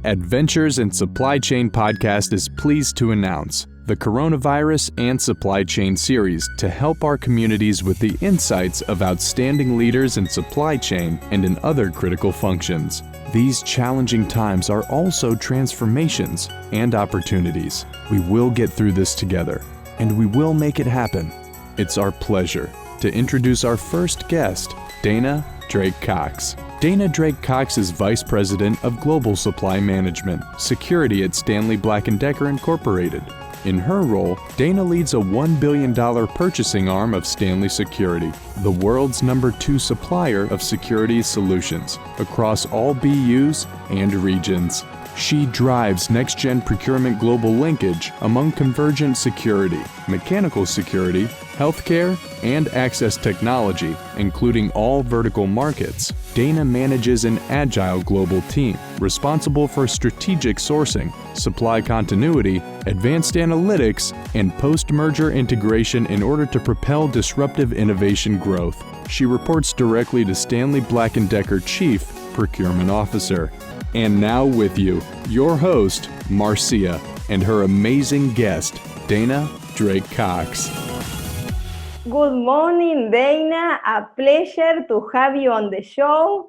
Adventures in Supply Chain podcast is pleased to announce the Coronavirus and Supply Chain series to help our communities with the insights of outstanding leaders in supply chain and in other critical functions. These challenging times are also transformations and opportunities. We will get through this together, and we will make it happen. It's our pleasure to introduce our first guest, Dana DrakeCox. Dana DrakeCox is Vice President of Global Supply Management, Security at Stanley Black Decker Incorporated. In her role, Dana leads a $1 billion purchasing arm of Stanley Security, the world's #2 supplier of security solutions across all BUs and regions. She drives next-gen procurement global linkage among convergent security, mechanical security, healthcare, and access technology, including all vertical markets. Dana manages an agile global team responsible for strategic sourcing, supply continuity, advanced analytics, and post-merger integration in order to propel disruptive innovation growth. She reports directly to Stanley Black Decker Chief Procurement Officer. And now with you, your host, Marcia, and her amazing guest, Dana DrakeCox. Good morning, Dana. A pleasure to have you on the show.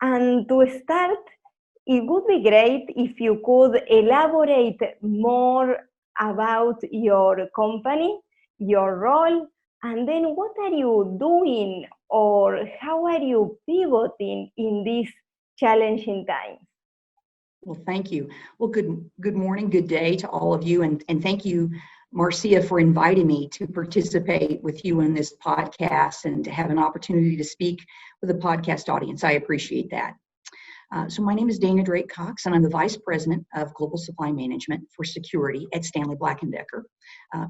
And to start, it would be great if you could elaborate more about your company, your role, and then what are you doing or how are you pivoting in these challenging times? Well, thank you. Well, good morning, good day to all of you. And thank you, Marcia, for inviting me to participate with you in this podcast and to have an opportunity to speak with a podcast audience. I appreciate that. So my name is Dana DrakeCox, and I'm the Vice President of Global Supply Management for Security at Stanley Black Decker.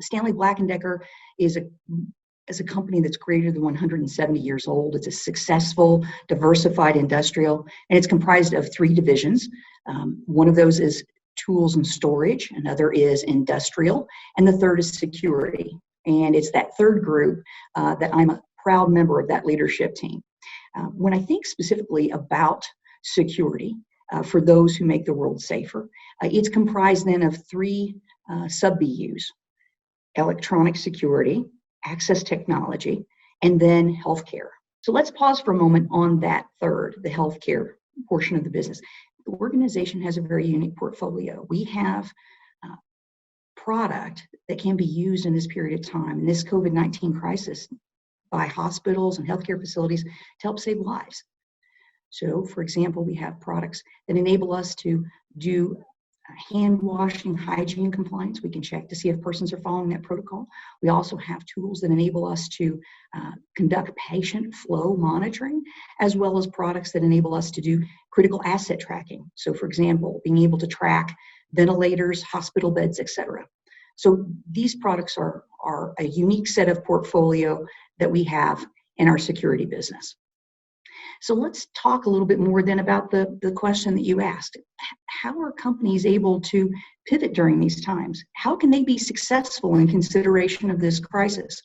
Stanley Black Decker is a company that's greater than 170 years old. It's a successful, diversified industrial, and it's comprised of 3 divisions. One of those is tools and storage, another is industrial, and the third is security. And it's that third group that I'm a proud member of that leadership team. When I think specifically about security, for those who make the world safer, it's comprised then of 3 sub-BUs: electronic security, access technology, and then healthcare. So let's pause for a moment on that third, the healthcare portion of the business. The organization has a very unique portfolio. We have product that can be used in this period of time, in this COVID-19 crisis, by hospitals and healthcare facilities to help save lives. So, for example, we have products that enable us to do hand washing, hygiene compliance. We can check to see if persons are following that protocol. We also have tools that enable us to conduct patient flow monitoring, as well as products that enable us to do critical asset tracking. So, for example, being able to track ventilators, hospital beds, etc. So these products are a unique set of portfolio that we have in our security business. So let's talk a little bit more then about the question that you asked. How are companies able to pivot during these times? How can they be successful in consideration of this crisis?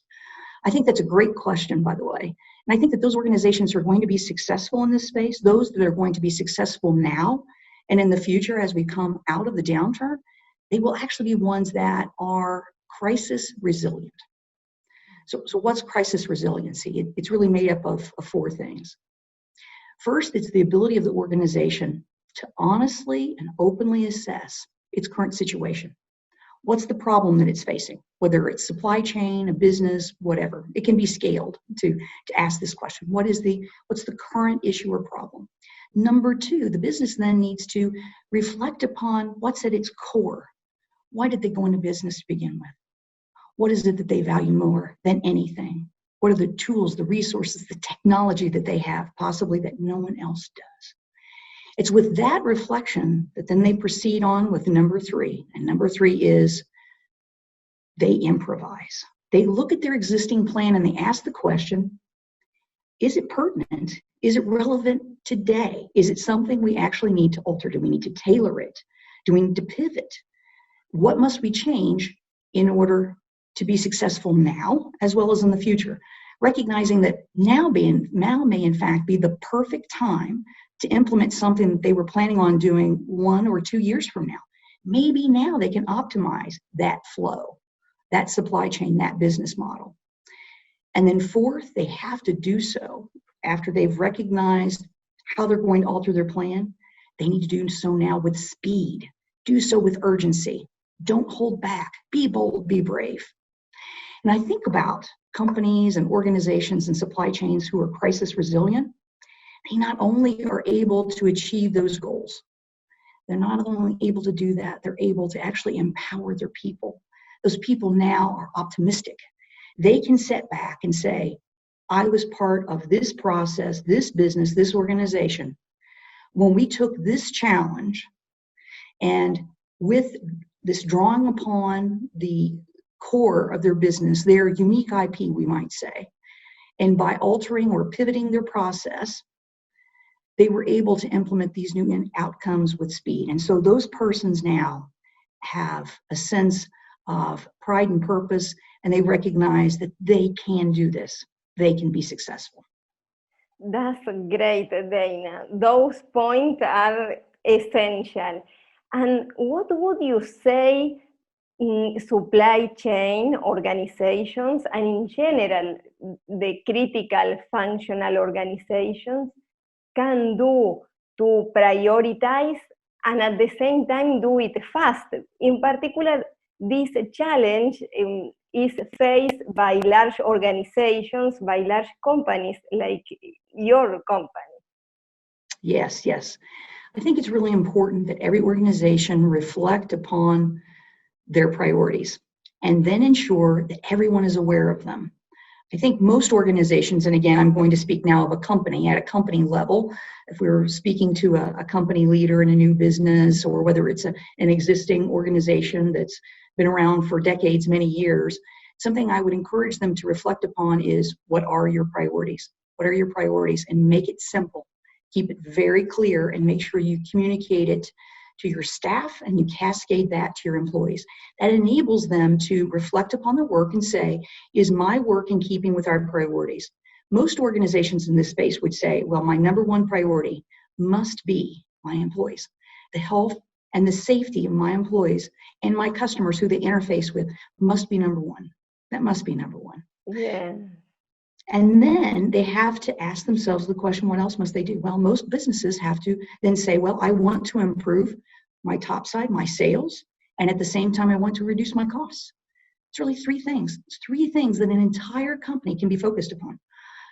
I think that's a great question, by the way. And I think that those organizations who are going to be successful in this space, those that are going to be successful now and in the future as we come out of the downturn, they will actually be ones that are crisis resilient. So what's crisis resiliency? It's really made up of 4 things. First, it's the ability of the organization to honestly and openly assess its current situation. What's the problem that it's facing? Whether it's supply chain, a business, whatever. It can be scaled to ask this question. What's the current issue or problem? Number 2, the business then needs to reflect upon what's at its core. Why did they go into business to begin with? What is it that they value more than anything? What are the tools, the resources, the technology that they have, possibly that no one else does? It's with that reflection that then they proceed on with number 3. And number 3 is they improvise. They look at their existing plan and they ask the question, is it pertinent? Is it relevant today? Is it something we actually need to alter? Do we need to tailor it? Do we need to pivot? What must we change in order to be successful now as well as in the future? Recognizing that now may in fact be the perfect time to implement something that they were planning on doing 1 or 2 years from now. Maybe now they can optimize that flow, that supply chain, that business model. And then fourth, they have to do so after they've recognized how they're going to alter their plan. They need to do so now with speed. Do so with urgency. Don't hold back. Be bold, be brave. And I think about companies and organizations and supply chains who are crisis resilient. They not only are able to achieve those goals, they're not only able to do that, they're able to actually empower their people. Those people now are optimistic. They can sit back and say, I was part of this process, this business, this organization, when we took this challenge, and with this drawing upon the core of their business, their unique IP, we might say, and by altering or pivoting their process, they were able to implement these new outcomes with speed. And so those persons now have a sense of pride and purpose, and they recognize that they can do this. They can be successful. That's great, Dana. Those points are essential. And what would you say in supply chain organizations and in general the critical functional organizations can do to prioritize and at the same time do it fast? In particular, this challenge is faced by large organizations, by large companies like your company. Yes, yes. I think it's really important that every organization reflect upon their priorities and then ensure that everyone is aware of them. I think most organizations, and again, I'm going to speak now of a company, at a company level, if we're speaking to a company leader in a new business, or whether it's an existing organization that's been around for decades, many years, something I would encourage them to reflect upon is, what are your priorities? What are your priorities? And make it simple. Keep it very clear and make sure you communicate it to your staff and you cascade that to your employees. That enables them to reflect upon their work and say, is my work in keeping with our priorities? Most organizations in this space would say, well, my number one priority must be my employees. The health and the safety of my employees and my customers who they interface with must be number one. That must be number one. Yeah. And then they have to ask themselves the question, what else must they do? Well, most businesses have to then say, well, I want to improve my top side, my sales, and at the same time, I want to reduce my costs. It's really three things. It's three things that an entire company can be focused upon.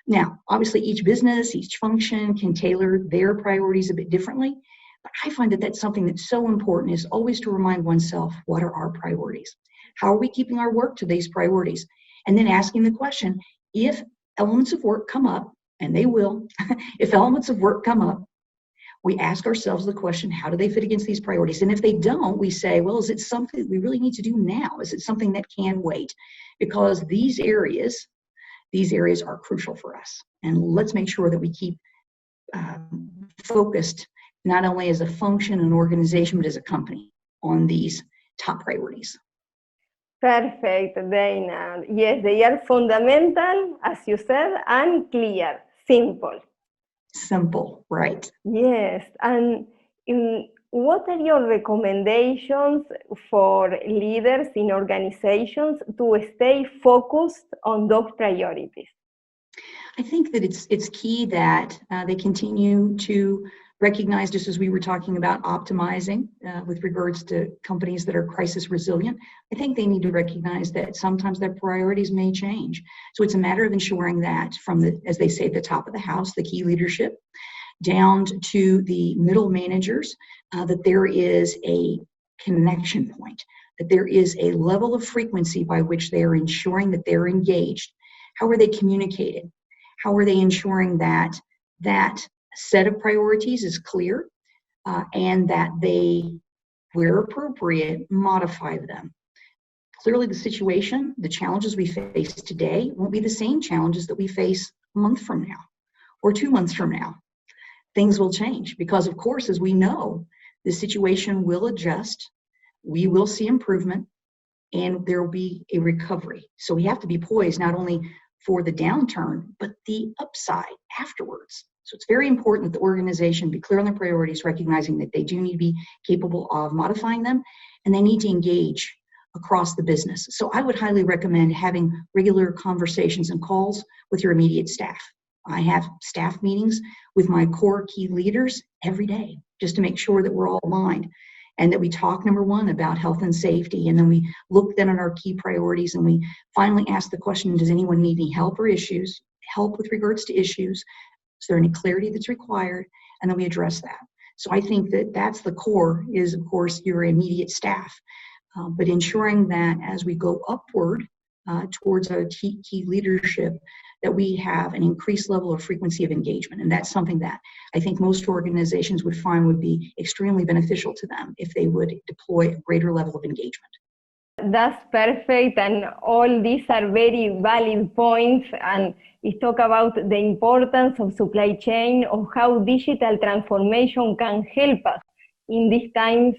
Now, obviously, each business, each function can tailor their priorities a bit differently, but I find that that's something that's so important, is always to remind oneself, what are our priorities? How are we keeping our work to these priorities? And then asking the question, if elements of work come up, and they will, if elements of work come up, we ask ourselves the question, how do they fit against these priorities? And if they don't, we say, well, is it something we really need to do now? Is it something that can wait? Because these areas are crucial for us. And let's make sure that we keep focused, not only as a function and organization, but as a company on these top priorities. Perfect, Dana. Yes, they are fundamental, as you said, and clear, simple. Simple, right. Yes, and what are your recommendations for leaders in organizations to stay focused on those priorities? I think that it's key that they continue to recognize, just as we were talking about optimizing with regards to companies that are crisis resilient, I think they need to recognize that sometimes their priorities may change. So it's a matter of ensuring that from the, as they say, the top of the house, the key leadership, down to the middle managers, that there is a connection point, that there is a level of frequency by which they are ensuring that they're engaged. How are they communicated? How are they ensuring that that set of priorities is clear and that they, where appropriate, modify them? Clearly the situation, the challenges we face today won't be the same challenges that we face a month from now or 2 months from now. Things will change because, of course, as we know, the situation will adjust, we will see improvement, and there will be a recovery. So we have to be poised not only for the downturn, but the upside afterwards. So it's very important that the organization be clear on their priorities, recognizing that they do need to be capable of modifying them, and they need to engage across the business. So I would highly recommend having regular conversations and calls with your immediate staff. I have staff meetings with my core key leaders every day just to make sure that we're all aligned and that we talk, number one, about health and safety, and then we look then at our key priorities, and we finally ask the question, does anyone need any help or help with regards to issues? Is there any clarity that's required? And then we address that. So I think that that's the core is, of course, your immediate staff. But ensuring that as we go upward towards our key leadership, that we have an increased level of frequency of engagement. And that's something that I think most organizations would find would be extremely beneficial to them if they would deploy a greater level of engagement. That's perfect, and all these are very valid points, and it talk about the importance of supply chain, of how digital transformation can help us in these times.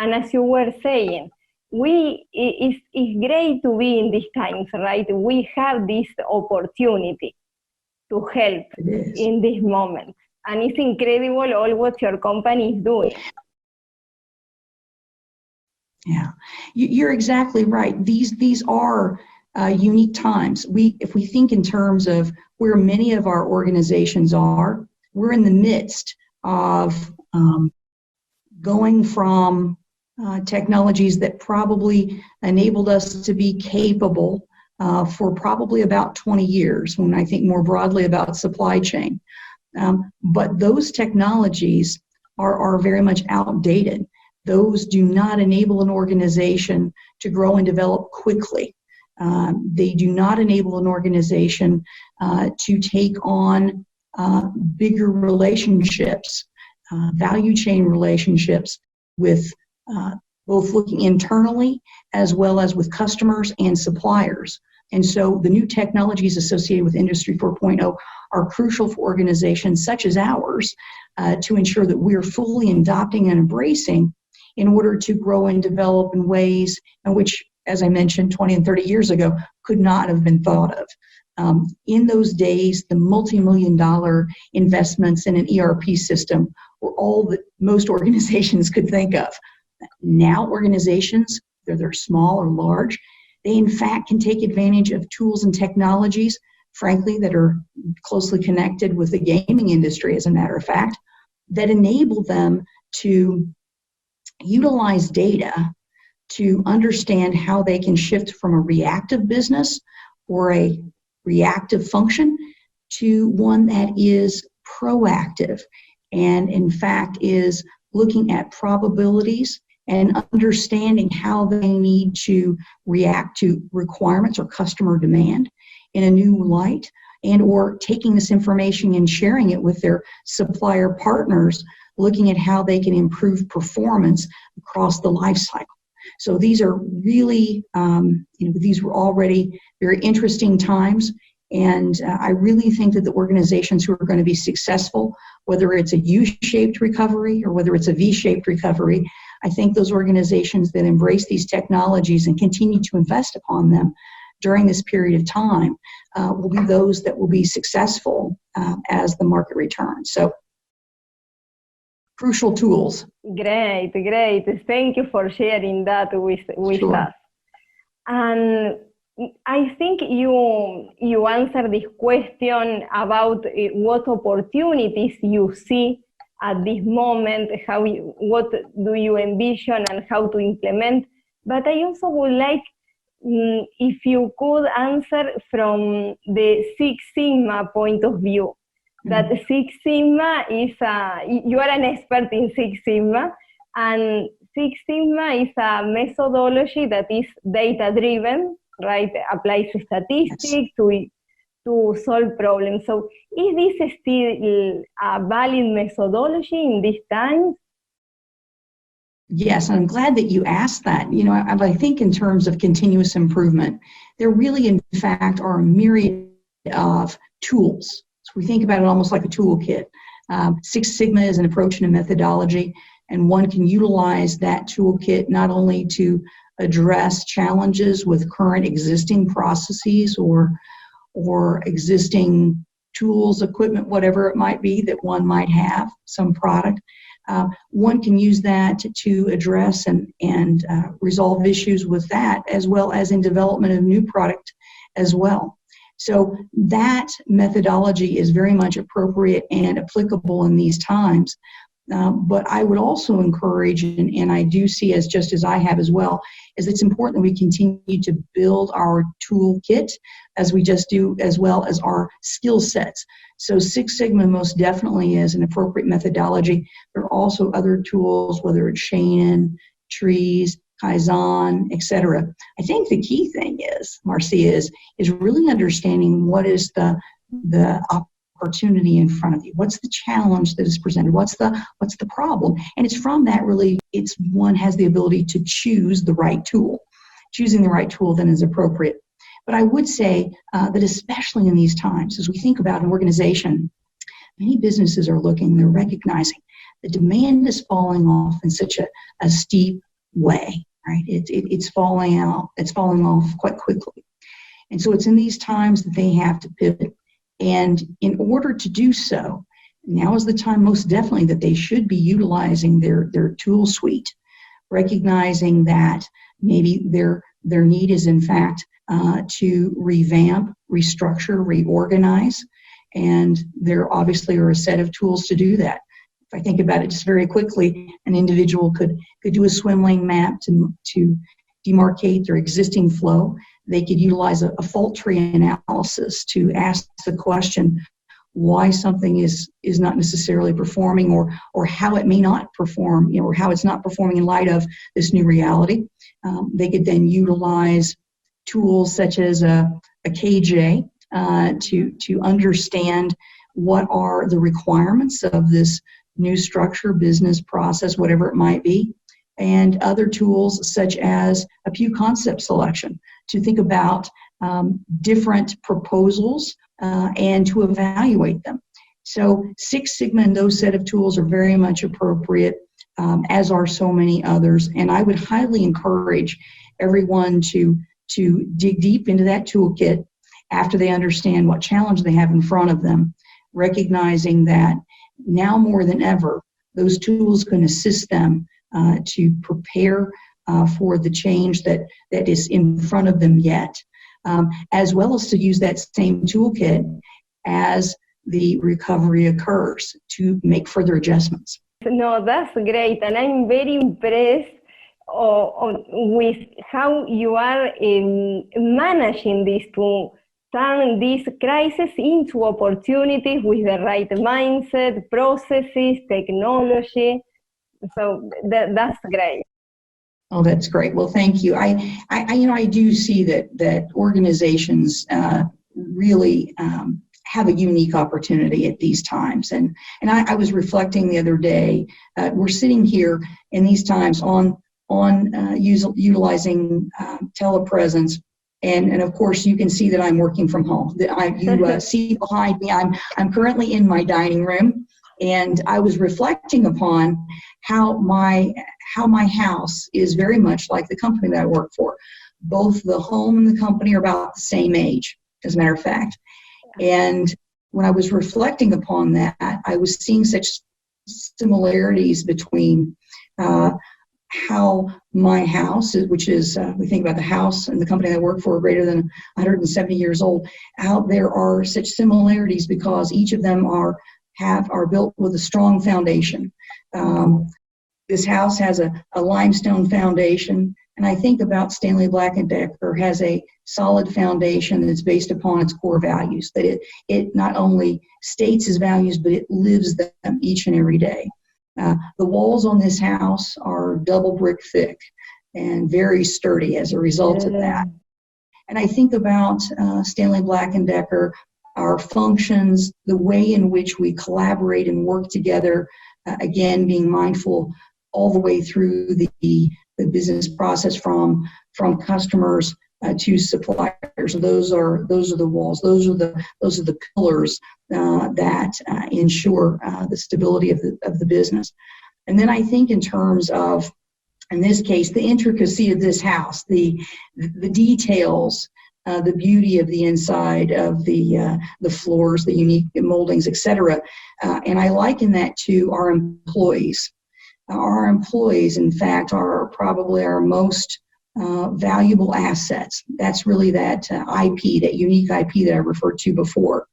And as you were saying, it's great to be in these times, right? We have this opportunity to help in this moment. And it's incredible all what your company is doing. Yeah, you're exactly right. These are unique times. If we think in terms of where many of our organizations are, we're in the midst of going from technologies that probably enabled us to be capable for probably about 20 years, when I think more broadly about supply chain. But those technologies are very much outdated. Those do not enable an organization to grow and develop quickly. They do not enable an organization to take on bigger relationships, value chain relationships with both looking internally as well as with customers and suppliers. And so the new technologies associated with Industry 4.0 are crucial for organizations such as ours to ensure that we're fully adopting and embracing in order to grow and develop in ways in which, as I mentioned, 20 and 30 years ago, could not have been thought of. In those days, the multi-million-dollar investments in an ERP system were all that most organizations could think of. Now organizations, whether they're small or large, they in fact can take advantage of tools and technologies, frankly, that are closely connected with the gaming industry, as a matter of fact, that enable them to utilize data to understand how they can shift from a reactive business or a reactive function to one that is proactive and in fact is looking at probabilities and understanding how they need to react to requirements or customer demand in a new light, and or taking this information and sharing it with their supplier partners, looking at how they can improve performance across the life cycle. So these are really, these were already very interesting times. And I really think that the organizations who are going to be successful, whether it's a U-shaped recovery or whether it's a V-shaped recovery, I think those organizations that embrace these technologies and continue to invest upon them during this period of time will be those that will be successful as the market returns. So, crucial tools. Great. Thank you for sharing that with Sure. us. And I think you answered this question about what opportunities you see at this moment, what do you envision and how to implement. But I also would like if you could answer from the Six Sigma point of view. That Six Sigma is, you are an expert in Six Sigma, and Six Sigma is a methodology that is data-driven, right? Applies statistics to solve problems. So is this still a valid methodology in these times? Yes, I'm glad that you asked that. I think in terms of continuous improvement, there really, in fact, are a myriad of tools. So we think about it almost like a toolkit. Six Sigma is an approach and a methodology, and one can utilize that toolkit not only to address challenges with current existing processes or existing tools, equipment, whatever it might be that one might have, some product. One can use that to address and resolve issues with that, as well as in development of new product as well. So that methodology is very much appropriate and applicable in these times. But I would also encourage, and I do see as just as I have as well, is it's important that we continue to build our toolkit as we just do, as well as our skill sets. So Six Sigma most definitely is an appropriate methodology. There are also other tools, whether it's Shannon, Trees, Kaizen, etc. I think the key thing is, Marcia, is really understanding what is the opportunity in front of you. What's the challenge that is presented? What's the problem? And it's from that really, it's one has the ability to choose the right tool. Choosing the right tool then is appropriate. But I would say that especially in these times, as we think about an organization, many businesses are looking, they're recognizing the demand is falling off in such a steep way, right? It's falling off quite quickly. And so it's in these times that they have to pivot. And in order to do so, now is the time most definitely that they should be utilizing their tool suite, recognizing that maybe their need is in fact to revamp, restructure, reorganize, and there obviously are a set of tools to do that. If I think about it just very quickly, an individual could do a swim lane map to demarcate their existing flow. They could utilize a fault tree analysis to ask the question why something is not necessarily performing, or how it may not perform, or how it's not performing in light of this new reality. They could then utilize tools such as a KJ to understand what are the requirements of this new structure, business process, whatever it might be, and other tools such as a Pew concept selection to think about different proposals and to evaluate them. So Six Sigma and those set of tools are very much appropriate, as are so many others. And I would highly encourage everyone to dig deep into that toolkit after they understand what challenge they have in front of them, recognizing that now more than ever, those tools can assist them to prepare for the change that is in front of them yet, as well as to use that same toolkit as the recovery occurs to make further adjustments. No, that's great, and I'm very impressed with how you are managing this to turn this crisis into opportunities with the right mindset, processes, technology. So that's great. Oh, that's great. Well, thank you. I do see that organizations really have a unique opportunity at these times. And I was reflecting the other day, we're sitting here in these times on utilizing telepresence. And of course, you can see that I'm working from home. You see behind me, I'm currently in my dining room, and I was reflecting upon how my house is very much like the company that I work for. Both the home and the company are about the same age, as a matter of fact. And when I was reflecting upon that, I was seeing such similarities between how my house, which is, we think about the house and the company that I work for, greater than 170 years old, how there are such similarities because each of them are built with a strong foundation. This house has a limestone foundation, and I think about Stanley Black Decker has a solid foundation that's based upon its core values, that it not only states its values, but it lives them each and every day. The walls on this house are double brick thick and very sturdy as a result of that. And I think about Stanley Black Decker, our functions, the way in which we collaborate and work together, again, being mindful all the way through the business process from customers to suppliers. Those are the walls. Those are the pillars that ensure the stability of the business. And then I think in terms of, in this case, the intricacy of this house, the details the beauty of the inside of the floors, the unique moldings, etc. And I liken that to our employees. Our employees, in fact, are probably our most valuable assets. That's really that IP, that unique IP that I referred to before.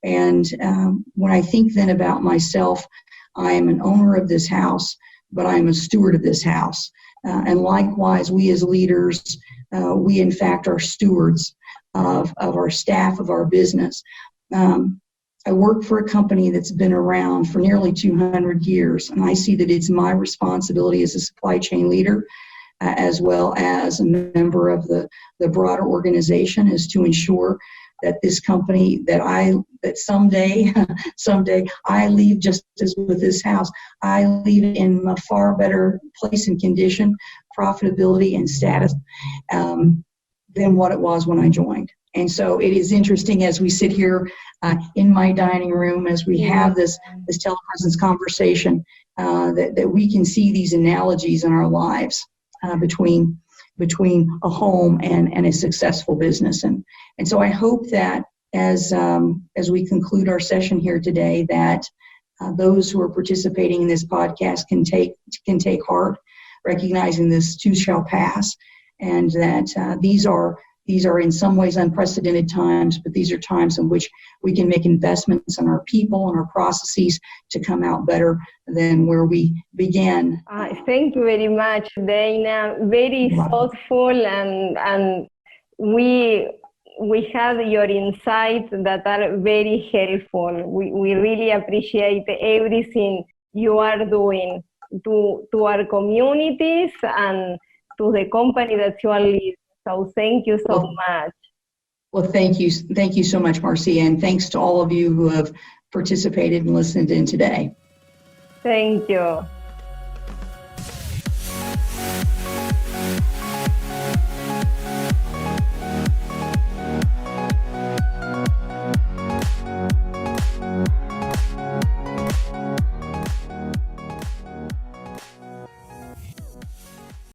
And when I think then about myself, I am an owner of this house, but I'm a steward of this house. And likewise, we as leaders, we in fact are stewards of our staff, of our business. I work for a company that's been around for nearly 200 years, and I see that it's my responsibility as a supply chain leader, as well as a member of the broader organization, is to ensure that this company, that someday I leave just as with this house, I leave it in a far better place and condition, profitability and status than what it was when I joined. And so it is interesting as we sit here in my dining room, as we have this telepresence conversation, that we can see these analogies in our lives between a home and a successful business. And so I hope that as we conclude our session here today, that those who are participating in this podcast can take heart, recognizing this too shall pass, and that these are in some ways unprecedented times, but these are times in which we can make investments in our people and our processes to come out better than where we began. Thank you very much, Dana. Very thoughtful, and we have your insights that are very helpful. We really appreciate everything you are doing to our communities and to the company that you are leading. So thank you so much. Well, thank you so much, Marcia, and thanks to all of you who have participated and listened in today. Thank you.